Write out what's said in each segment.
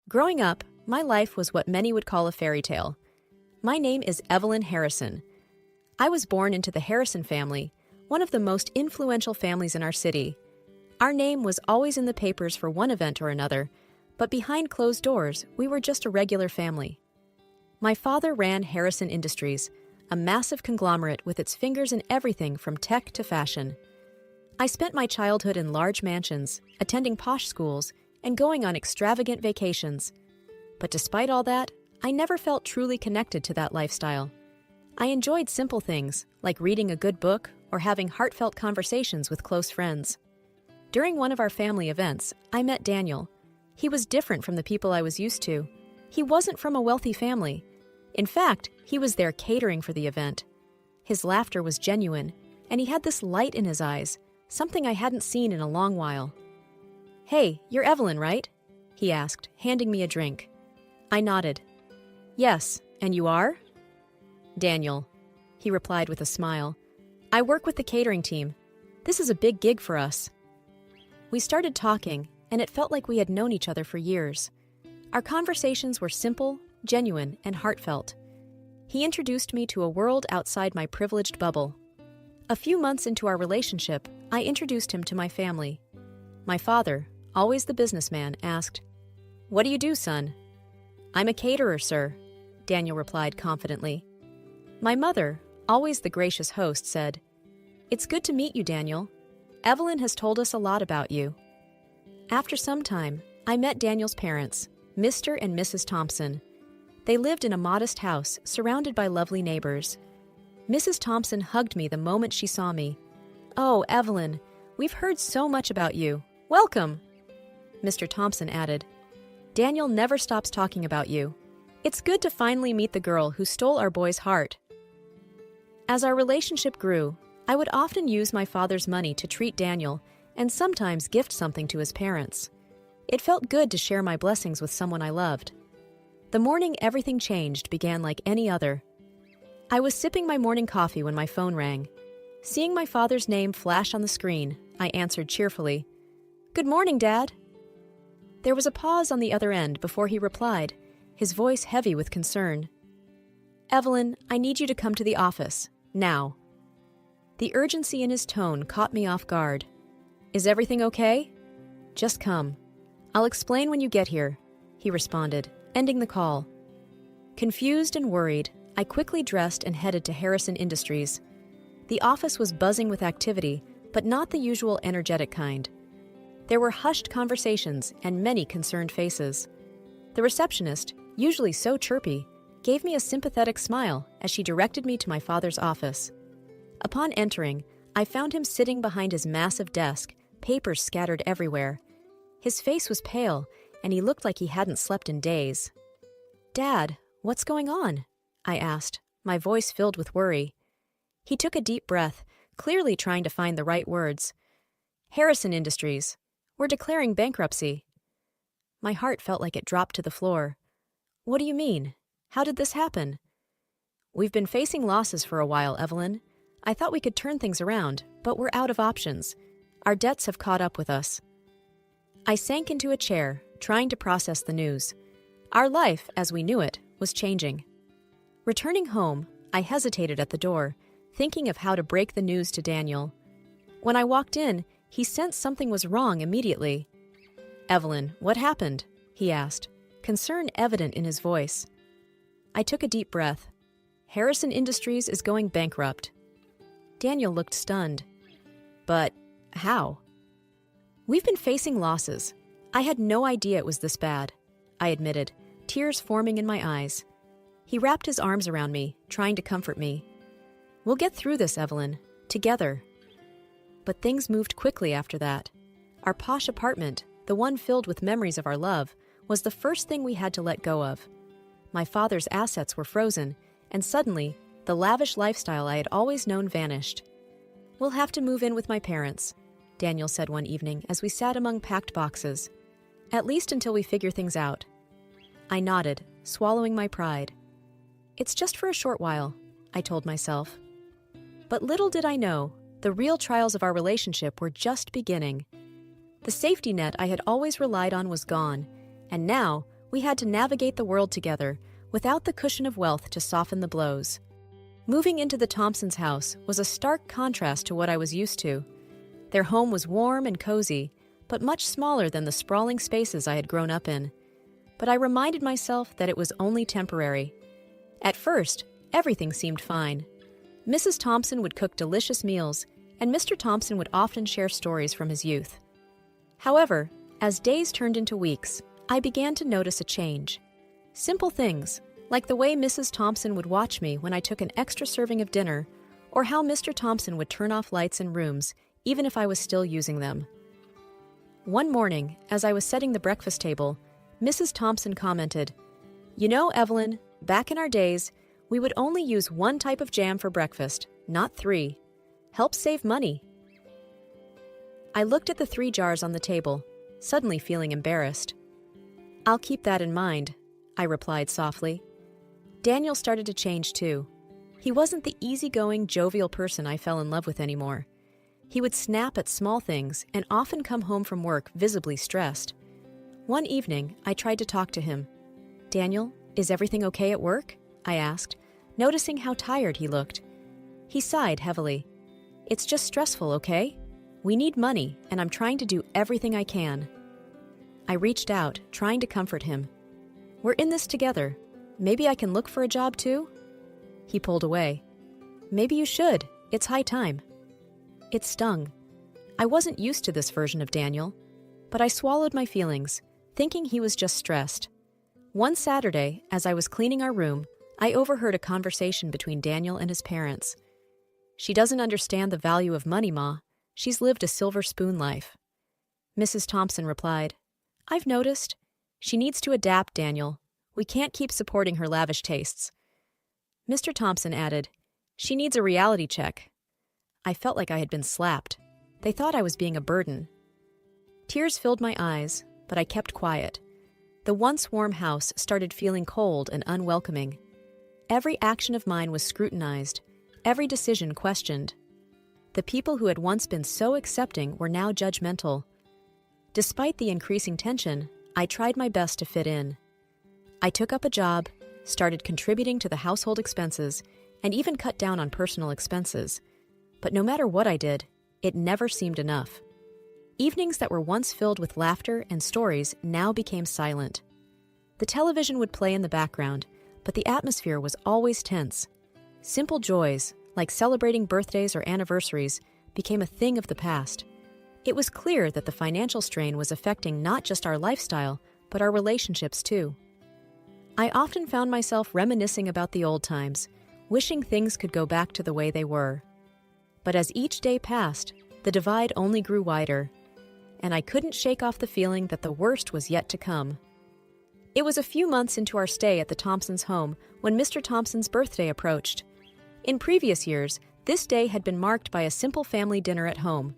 Growing up, my life was what many would call a fairy tale. My name is Evelyn Harrison. I was born into the Harrison family, one of the most influential families in our city. Our name was always in the papers for one event or another, but behind closed doors, we were just a regular family. My father ran Harrison Industries, a massive conglomerate with its fingers in everything from tech to fashion. I spent my childhood in large mansions, attending posh schools, and going on extravagant vacations. But despite all that, I never felt truly connected to that lifestyle. I enjoyed simple things, like reading a good book or having heartfelt conversations with close friends. During one of our family events, I met Daniel. He was different from the people I was used to. He wasn't from a wealthy family. In fact, he was there catering for the event. His laughter was genuine, and he had this light in his eyes, something I hadn't seen in a long while. "Hey, you're Evelyn, right?" he asked, handing me a drink. I nodded. "Yes, and you are?" "Daniel," he replied with a smile. "I work with the catering team. This is a big gig for us." We started talking, and it felt like we had known each other for years. Our conversations were simple, genuine, and heartfelt. He introduced me to a world outside my privileged bubble. A few months into our relationship, I introduced him to my family. My father, always the businessman, asked, "What do you do, son?" "I'm a caterer, sir," Daniel replied confidently. My mother, always the gracious host, said, "It's good to meet you, Daniel. Evelyn has told us a lot about you." After some time, I met Daniel's parents, Mr. and Mrs. Thompson. They lived in a modest house surrounded by lovely neighbors. Mrs. Thompson hugged me the moment she saw me. "Oh, Evelyn, we've heard so much about you. Welcome!" Mr. Thompson added, "Daniel never stops talking about you. It's good to finally meet the girl who stole our boy's heart." As our relationship grew, I would often use my father's money to treat Daniel and sometimes gift something to his parents. It felt good to share my blessings with someone I loved. The morning everything changed began like any other. I was sipping my morning coffee when my phone rang. Seeing my father's name flash on the screen, I answered cheerfully, "Good morning, Dad." There was a pause on the other end before he replied, his voice heavy with concern. "Evelyn, I need you to come to the office, now." The urgency in his tone caught me off guard. "Is everything okay?" "Just come. I'll explain when you get here," he responded, ending the call. Confused and worried, I quickly dressed and headed to Harrison Industries. The office was buzzing with activity, but not the usual energetic kind. There were hushed conversations and many concerned faces. The receptionist, usually so chirpy, gave me a sympathetic smile as she directed me to my father's office. Upon entering, I found him sitting behind his massive desk, papers scattered everywhere. His face was pale, and he looked like he hadn't slept in days. "Dad, what's going on?" I asked, my voice filled with worry. He took a deep breath, clearly trying to find the right words. "Harrison Industries. We're declaring bankruptcy." My heart felt like it dropped to the floor. "What do you mean? How did this happen?" "We've been facing losses for a while, Evelyn. I thought we could turn things around, but we're out of options. Our debts have caught up with us." I sank into a chair, trying to process the news. Our life, as we knew it, was changing. Returning home, I hesitated at the door, thinking of how to break the news to Daniel. When I walked in, he sensed something was wrong immediately. "Evelyn, what happened?" he asked, concern evident in his voice. I took a deep breath. "Harrison Industries is going bankrupt." Daniel looked stunned. "But how?" "We've been facing losses. I had no idea it was this bad," I admitted, tears forming in my eyes. He wrapped his arms around me, trying to comfort me. "We'll get through this, Evelyn, together." But things moved quickly after that. Our posh apartment, the one filled with memories of our love, was the first thing we had to let go of. My father's assets were frozen, and suddenly, the lavish lifestyle I had always known vanished. "We'll have to move in with my parents," Daniel said one evening as we sat among packed boxes. "At least until we figure things out." I nodded, swallowing my pride. "It's just for a short while," I told myself. But little did I know, the real trials of our relationship were just beginning. The safety net I had always relied on was gone, and now We had to navigate the world together, without the cushion of wealth to soften the blows. Moving into the Thompsons' house was a stark contrast to what I was used to. Their home was warm and cozy, but much smaller than the sprawling spaces I had grown up in. But I reminded myself that it was only temporary. At first, everything seemed fine. Mrs. Thompson would cook delicious meals, and Mr. Thompson would often share stories from his youth. However, as days turned into weeks, I began to notice a change. Simple things, like the way Mrs. Thompson would watch me when I took an extra serving of dinner, or how Mr. Thompson would turn off lights in rooms, even if I was still using them. One morning, as I was setting the breakfast table, Mrs. Thompson commented, "You know, Evelyn, back in our days, we would only use one type of jam for breakfast, not 3. Helps save money." I looked at the 3 jars on the table, suddenly feeling embarrassed. "I'll keep that in mind," I replied softly. Daniel started to change too. He wasn't the easygoing, jovial person I fell in love with anymore. He would snap at small things and often come home from work visibly stressed. One evening, I tried to talk to him. "Daniel, is everything okay at work?" I asked, noticing how tired he looked. He sighed heavily. "It's just stressful, okay? We need money, and I'm trying to do everything I can." I reached out, trying to comfort him. "We're in this together. Maybe I can look for a job too?" He pulled away. "Maybe you should. It's high time." It stung. I wasn't used to this version of Daniel, but I swallowed my feelings, thinking he was just stressed. One Saturday, as I was cleaning our room, I overheard a conversation between Daniel and his parents. "She doesn't understand the value of money, Ma. She's lived a silver spoon life." Mrs. Thompson replied, "I've noticed. She needs to adapt, Daniel. We can't keep supporting her lavish tastes." Mr. Thompson added, "She needs a reality check." I felt like I had been slapped. They thought I was being a burden. Tears filled my eyes, but I kept quiet. The once warm house started feeling cold and unwelcoming. Every action of mine was scrutinized, every decision questioned. The people who had once been so accepting were now judgmental. Despite the increasing tension, I tried my best to fit in. I took up a job, started contributing to the household expenses, and even cut down on personal expenses. But no matter what I did, it never seemed enough. Evenings that were once filled with laughter and stories now became silent. The television would play in the background, but the atmosphere was always tense. Simple joys, like celebrating birthdays or anniversaries, became a thing of the past. It was clear that the financial strain was affecting not just our lifestyle, but our relationships too. I often found myself reminiscing about the old times, wishing things could go back to the way they were. But as each day passed, the divide only grew wider, and I couldn't shake off the feeling that the worst was yet to come. It was a few months into our stay at the Thompsons' home when Mr. Thompson's birthday approached. In previous years, this day had been marked by a simple family dinner at home.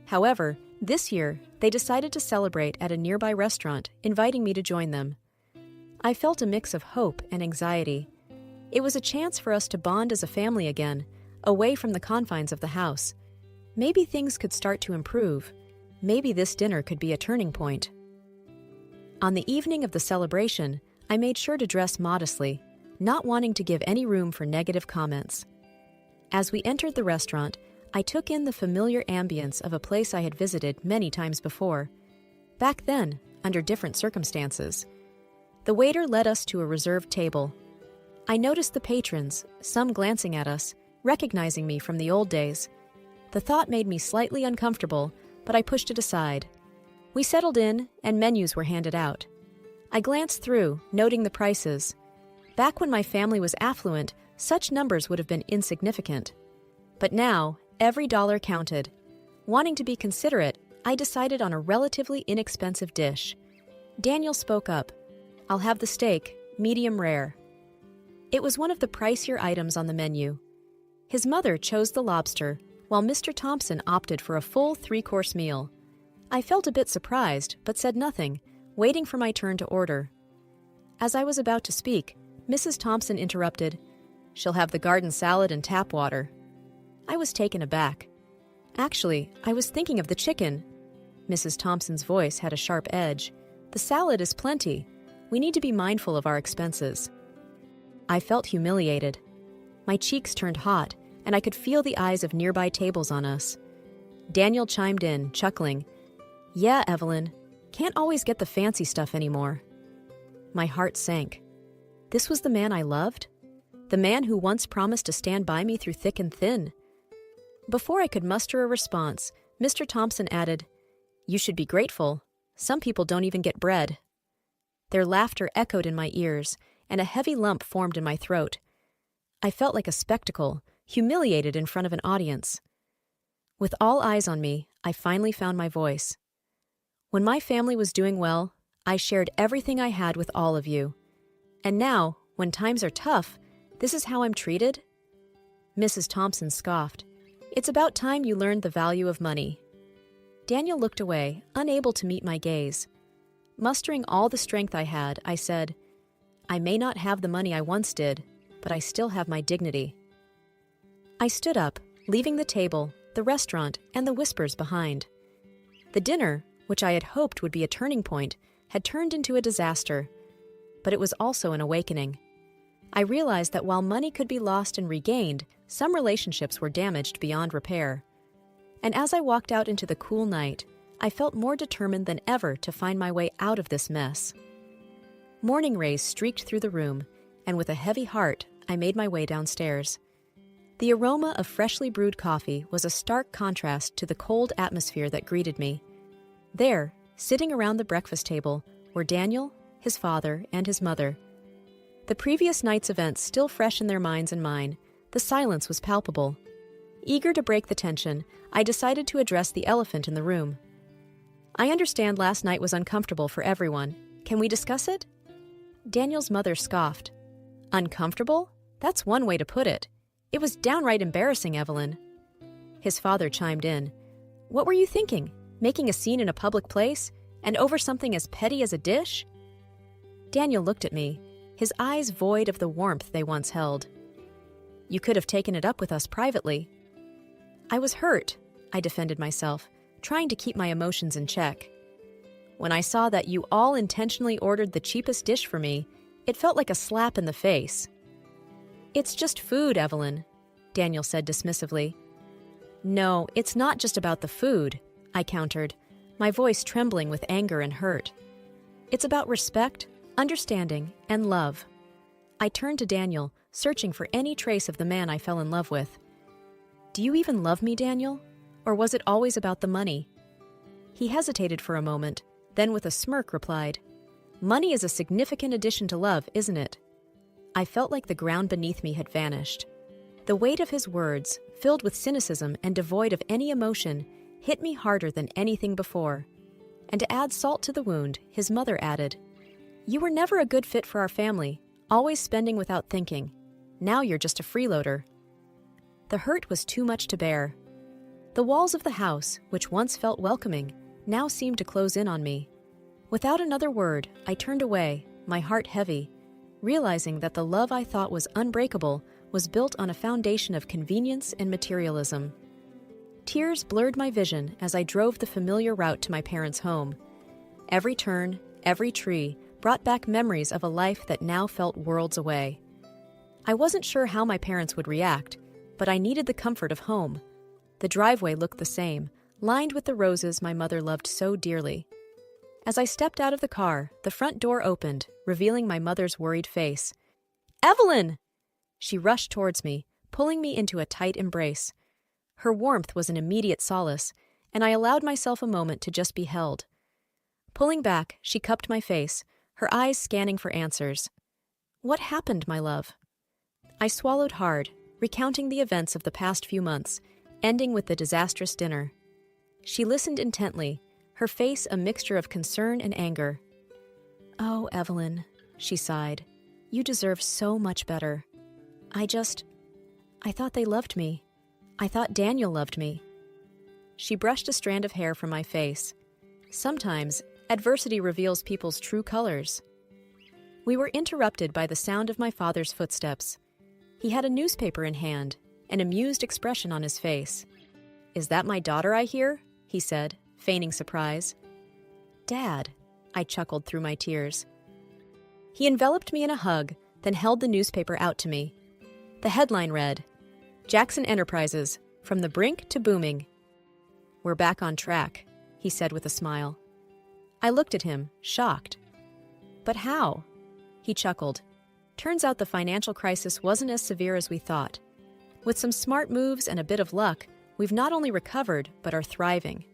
However, this year, they decided to celebrate at a nearby restaurant, inviting me to join them. I felt a mix of hope and anxiety. It was a chance for us to bond as a family again, away from the confines of the house. Maybe things could start to improve. Maybe this dinner could be a turning point. On the evening of the celebration, I made sure to dress modestly, not wanting to give any room for negative comments. As we entered the restaurant, I took in the familiar ambience of a place I had visited many times before. Back then, under different circumstances. The waiter led us to a reserved table. I noticed the patrons, some glancing at us, recognizing me from the old days. The thought made me slightly uncomfortable, but I pushed it aside. We settled in, and menus were handed out. I glanced through, noting the prices. Back when my family was affluent, such numbers would have been insignificant. But now, every dollar counted. Wanting to be considerate, I decided on a relatively inexpensive dish. Daniel spoke up. "I'll have the steak, medium rare." It was one of the pricier items on the menu. His mother chose the lobster, while Mr. Thompson opted for a full 3-course meal. I felt a bit surprised, but said nothing, waiting for my turn to order. As I was about to speak, Mrs. Thompson interrupted. "She'll have the garden salad and tap water." I was taken aback. "Actually, I was thinking of the chicken." Mrs. Thompson's voice had a sharp edge. "The salad is plenty. We need to be mindful of our expenses." I felt humiliated. My cheeks turned hot, and I could feel the eyes of nearby tables on us. Daniel chimed in, chuckling. "Yeah, Evelyn, can't always get the fancy stuff anymore." My heart sank. This was the man I loved? The man who once promised to stand by me through thick and thin? Before I could muster a response, Mr. Thompson added, "You should be grateful. Some people don't even get bread." Their laughter echoed in my ears, and a heavy lump formed in my throat. I felt like a spectacle, humiliated in front of an audience. With all eyes on me, I finally found my voice. "When my family was doing well, I shared everything I had with all of you. And now, when times are tough, this is how I'm treated?" Mrs. Thompson scoffed. "It's about time you learned the value of money." Daniel looked away, unable to meet my gaze. Mustering all the strength I had, I said, "I may not have the money I once did, but I still have my dignity." I stood up, leaving the table, the restaurant, and the whispers behind. The dinner, which I had hoped would be a turning point, had turned into a disaster. But it was also an awakening. I realized that while money could be lost and regained, some relationships were damaged beyond repair. And as I walked out into the cool night, I felt more determined than ever to find my way out of this mess. Morning rays streaked through the room, and with a heavy heart, I made my way downstairs. The aroma of freshly brewed coffee was a stark contrast to the cold atmosphere that greeted me. There, sitting around the breakfast table, were Daniel, his father, and his mother. The previous night's events still fresh in their minds and mine, the silence was palpable. Eager to break the tension, I decided to address the elephant in the room. "I understand last night was uncomfortable for everyone. Can we discuss it?" Daniel's mother scoffed. "Uncomfortable? That's one way to put it. It was downright embarrassing, Evelyn." His father chimed in. "What were you thinking? Making a scene in a public place? And over something as petty as a dish?" Daniel looked at me, his eyes void of the warmth they once held. "You could have taken it up with us privately." I was hurt, I defended myself, trying to keep my emotions in check. "When I saw that you all intentionally ordered the cheapest dish for me, it felt like a slap in the face." "It's just food, Evelyn," Daniel said dismissively. "No, it's not just about the food," I countered, my voice trembling with anger and hurt. "It's about respect, understanding, and love." I turned to Daniel, searching for any trace of the man I fell in love with. "Do you even love me, Daniel? Or was it always about the money?" He hesitated for a moment, then with a smirk replied, "Money is a significant addition to love, isn't it?" I felt like the ground beneath me had vanished. The weight of his words, filled with cynicism and devoid of any emotion, hit me harder than anything before. And to add salt to the wound, his mother added, "You were never a good fit for our family, always spending without thinking. Now you're just a freeloader." The hurt was too much to bear. The walls of the house, which once felt welcoming, now seemed to close in on me. Without another word, I turned away, my heart heavy, realizing that the love I thought was unbreakable was built on a foundation of convenience and materialism. Tears blurred my vision as I drove the familiar route to my parents' home. Every turn, every tree, brought back memories of a life that now felt worlds away. I wasn't sure how my parents would react, but I needed the comfort of home. The driveway looked the same, lined with the roses my mother loved so dearly. As I stepped out of the car, the front door opened, revealing my mother's worried face. "Evelyn!" She rushed towards me, pulling me into a tight embrace. Her warmth was an immediate solace, and I allowed myself a moment to just be held. Pulling back, she cupped my face, her eyes scanning for answers. "What happened, my love?" I swallowed hard, recounting the events of the past few months, ending with the disastrous dinner. She listened intently, her face a mixture of concern and anger. "Oh, Evelyn," she sighed, "you deserve so much better. I thought they loved me. I thought Daniel loved me." She brushed a strand of hair from my face. Sometimes, adversity reveals people's true colors. We were interrupted by the sound of my father's footsteps. He had a newspaper in hand, an amused expression on his face. "Is that my daughter I hear?" he said, feigning surprise. "Dad," I chuckled through my tears. He enveloped me in a hug, then held the newspaper out to me. The headline read, "Jackson Enterprises, from the brink to booming." "We're back on track," he said with a smile. I looked at him, shocked. "But how?" He chuckled. "Turns out the financial crisis wasn't as severe as we thought. With some smart moves and a bit of luck, we've not only recovered, but are thriving."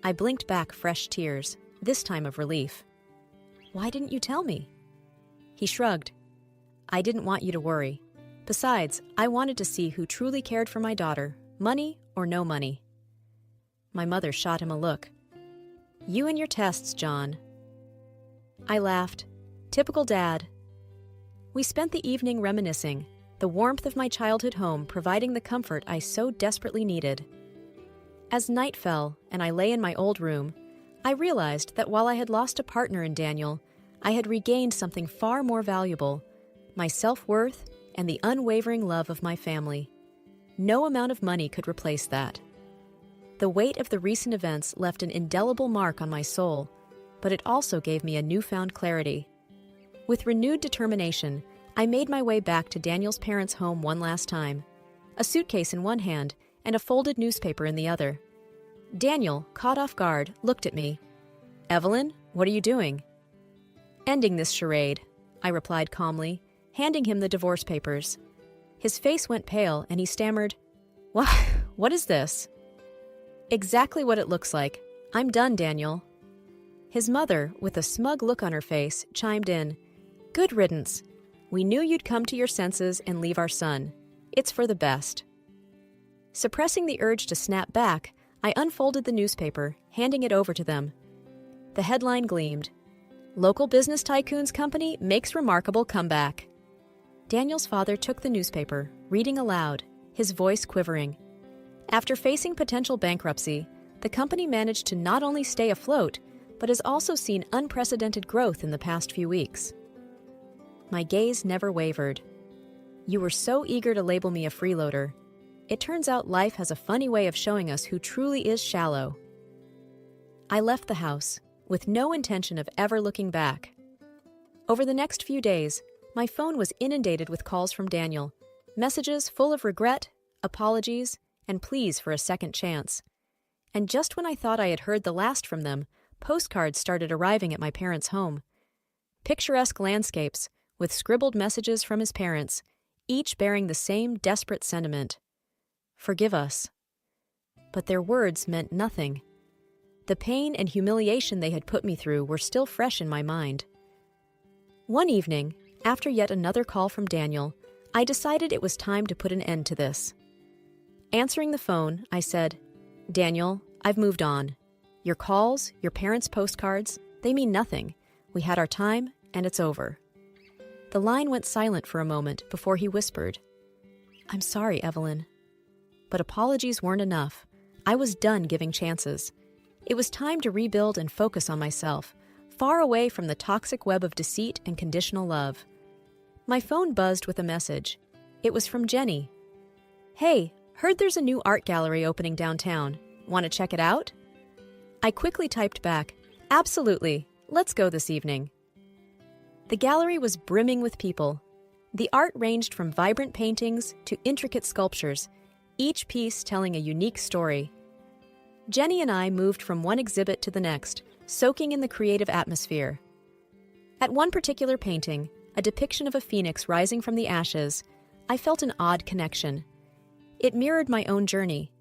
I blinked back fresh tears, this time of relief. "Why didn't you tell me?" He shrugged. "I didn't want you to worry. Besides, I wanted to see who truly cared for my daughter, money or no money." My mother shot him a look. "You and your tests, John." I laughed. Typical dad. We spent the evening reminiscing, the warmth of my childhood home providing the comfort I so desperately needed. As night fell and I lay in my old room, I realized that while I had lost a partner in Daniel, I had regained something far more valuable, my self-worth and the unwavering love of my family. No amount of money could replace that. The weight of the recent events left an indelible mark on my soul, but it also gave me a newfound clarity. With renewed determination, I made my way back to Daniel's parents' home one last time, a suitcase in one hand and a folded newspaper in the other. Daniel, caught off guard, looked at me. "Evelyn, what are you doing?" "Ending this charade," I replied calmly, handing him the divorce papers. His face went pale and he stammered, What is this?" "Exactly what it looks like. I'm done, Daniel." His mother, with a smug look on her face, chimed in, "Good riddance. We knew you'd come to your senses and leave our son. It's for the best." Suppressing the urge to snap back, I unfolded the newspaper, handing it over to them. The headline gleamed, "Local business tycoon's company makes remarkable comeback." Daniel's father took the newspaper, reading aloud, his voice quivering. After facing potential bankruptcy, the company managed to not only stay afloat, but has also seen unprecedented growth in the past few weeks. My gaze never wavered. "You were so eager to label me a freeloader. It turns out life has a funny way of showing us who truly is shallow." I left the house, with no intention of ever looking back. Over the next few days, my phone was inundated with calls from Daniel, messages full of regret, apologies, and pleas for a second chance. And just when I thought I had heard the last from them, postcards started arriving at my parents' home. Picturesque landscapes, with scribbled messages from his parents, each bearing the same desperate sentiment. "Forgive us." But their words meant nothing. The pain and humiliation they had put me through were still fresh in my mind. One evening, after yet another call from Daniel, I decided it was time to put an end to this. Answering the phone, I said, "Daniel, I've moved on. Your calls, your parents' postcards, they mean nothing. We had our time, and it's over." The line went silent for a moment before he whispered, "I'm sorry, Evelyn." But apologies weren't enough. I was done giving chances. It was time to rebuild and focus on myself, far away from the toxic web of deceit and conditional love. My phone buzzed with a message. It was from Jenny. "Hey, heard there's a new art gallery opening downtown. Want to check it out?" I quickly typed back, "Absolutely. Let's go this evening." The gallery was brimming with people. The art ranged from vibrant paintings to intricate sculptures, each piece telling a unique story. Jenny and I moved from one exhibit to the next, soaking in the creative atmosphere. At one particular painting, a depiction of a phoenix rising from the ashes, I felt an odd connection. It mirrored my own journey.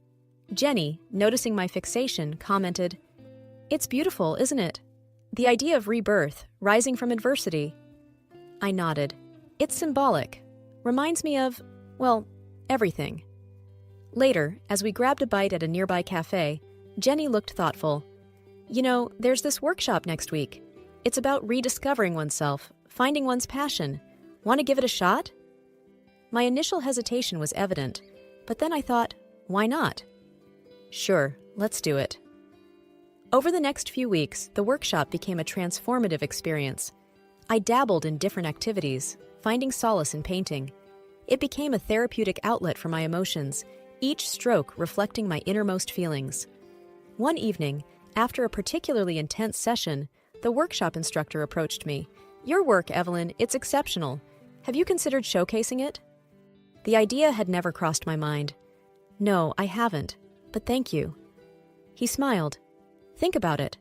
Jenny, noticing my fixation, commented, "It's beautiful, isn't it? The idea of rebirth, rising from adversity." I nodded. "It's symbolic. Reminds me of, well, everything." Later, as we grabbed a bite at a nearby cafe, Jenny looked thoughtful. "You know, there's this workshop next week. It's about rediscovering oneself, finding one's passion. Want to give it a shot?" My initial hesitation was evident, but then I thought, why not? Sure, let's do it. Over the next few weeks, the workshop became a transformative experience. I dabbled in different activities, finding solace in painting. It became a therapeutic outlet for my emotions, each stroke reflecting my innermost feelings. One evening, after a particularly intense session, the workshop instructor approached me, Your work, Evelyn, it's exceptional. Have you considered showcasing it? The idea had never crossed my mind. No, I haven't, but thank you. He smiled. Think about it.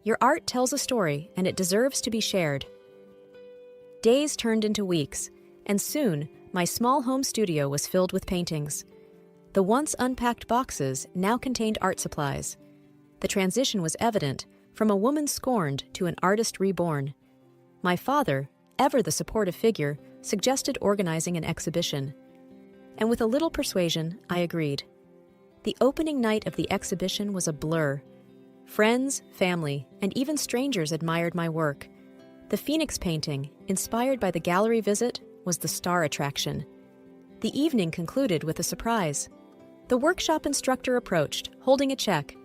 Your art tells a story, and it deserves to be shared. Days turned into weeks, and soon my small home studio was filled with paintings. The once unpacked boxes now contained art supplies. The transition was evident, from a woman scorned to an artist reborn. My father, ever the supportive figure, suggested organizing an exhibition. And with a little persuasion, I agreed. The opening night of the exhibition was a blur. Friends, family, and even strangers admired my work. The Phoenix painting, inspired by the gallery visit, was the star attraction. The evening concluded with a surprise. The workshop instructor approached, holding a check.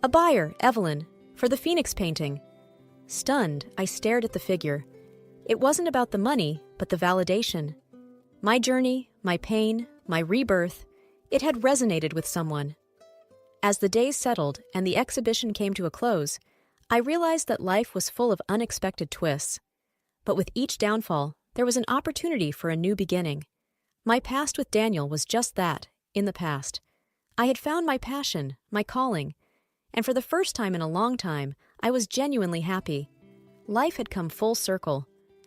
A buyer, Evelyn, for the Phoenix painting. Stunned, I stared at the figure. It wasn't about the money, but the validation. My journey, my pain, my rebirth, it had resonated with someone. As the days settled and the exhibition came to a close, I realized that life was full of unexpected twists. But with each downfall, there was an opportunity for a new beginning. My past with Daniel was just that, in the past. I had found my passion, my calling, and for the first time in a long time, I was genuinely happy. Life had come full circle.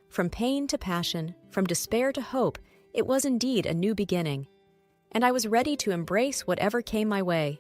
From pain to passion, from despair to hope, it was indeed a new beginning. And I was ready to embrace whatever came my way.